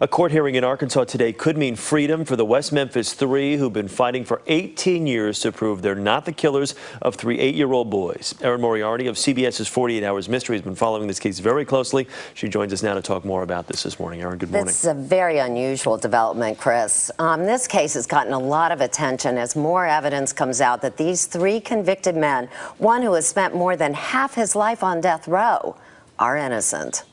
A court hearing in Arkansas today could mean freedom for the West Memphis three who've been fighting for 18 years to prove they're not the killers of three 8-year-old boys. Erin Moriarty of CBS's 48 Hours Mystery has been following this case very closely. She joins us now to talk more about this morning. Erin, good morning. This is a very unusual development, Chris. This case has gotten a lot of attention as more evidence comes out that these three convicted men, one who has spent more than half his life on death row, are innocent.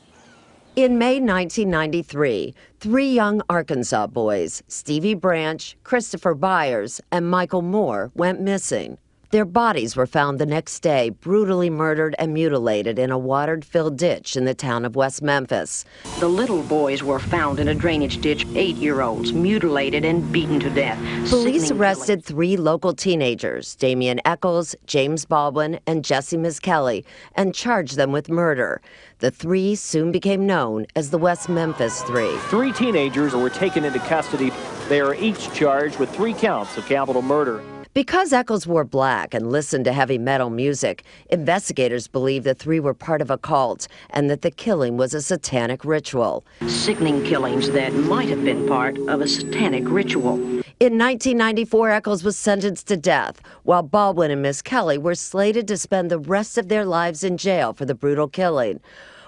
In May 1993, three young Arkansas boys, Stevie Branch, Christopher Byers, and Michael Moore, went missing. Their bodies were found the next day, brutally murdered and mutilated in a water-filled ditch in the town of West Memphis. The little boys were found in a drainage ditch, 8-year-olds, mutilated and beaten to death. Police arrested three local teenagers, Damian Eccles, James Baldwin, and Jesse Miskelly, and charged them with murder. The three soon became known as the West Memphis Three. Three teenagers were taken into custody. They are each charged with 3 counts of capital murder. Because Eccles wore black and listened to heavy metal music, investigators believe the three were part of a cult and that the killing was a satanic ritual. Sickening killings that might have been part of a satanic ritual. In 1994, Eccles was sentenced to death, while Baldwin and Miskelly were slated to spend the rest of their lives in jail for the brutal killing.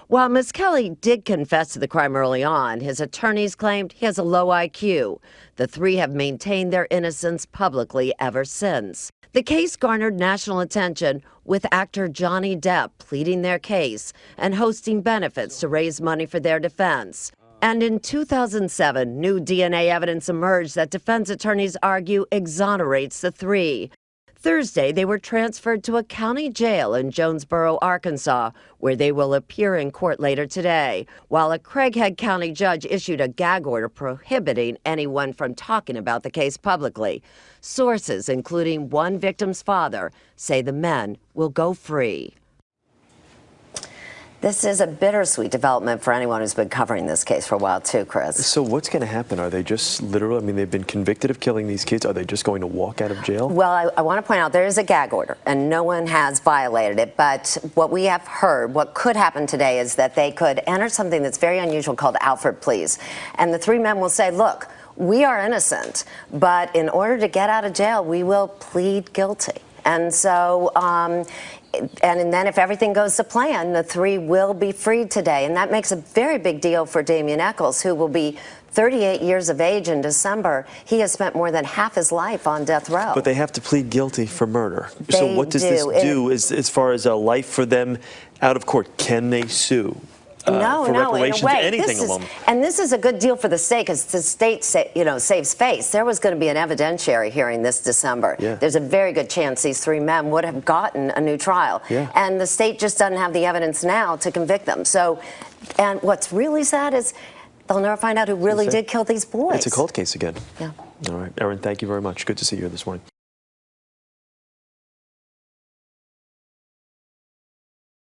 While Miskelly did confess to the crime early on, his attorneys claimed he has a low IQ. The three have maintained their innocence publicly ever since. The case garnered national attention, with actor Johnny Depp pleading their case and hosting benefits to raise money for their defense. And in 2007, new DNA evidence emerged that defense attorneys argue exonerates the three. Thursday, they were transferred to a county jail in Jonesboro, Arkansas, where they will appear in court later today, while a Craighead County judge issued a gag order prohibiting anyone from talking about the case publicly. Sources, including one victim's father, say the men will go free. This is a bittersweet development for anyone who's been covering this case for a while, too, Chris. So what's going to happen? Are they just literally, I mean, they've been convicted of killing these kids. Are they just going to walk out of jail? Well, I want to point out there is a gag order, and no one has violated it. But what we have heard, what could happen today, is that they could enter something that's very unusual called Alford pleas. And the three men will say, look, we are innocent, but in order to get out of jail, we will plead guilty. And so, and then if everything goes to plan, the three will be freed today. And that makes a very big deal for Damian Eccles, who will be 38 years of age in December. He has spent more than half his life on death row. But they have to plead guilty for murder. So what does this do as far as a life for them out of court? Can they sue? No, for reparations, in a way, anything of them. And this is a good deal for the state, because the state, saves face. There was going to be an evidentiary hearing this December. Yeah. There's a very good chance these three men would have gotten a new trial. Yeah. And the state just doesn't have the evidence now to convict them. So, and what's really sad is they'll never find out who really did kill these boys. It's a cold case again. Yeah. All right, Erin, thank you very much. Good to see you here this morning.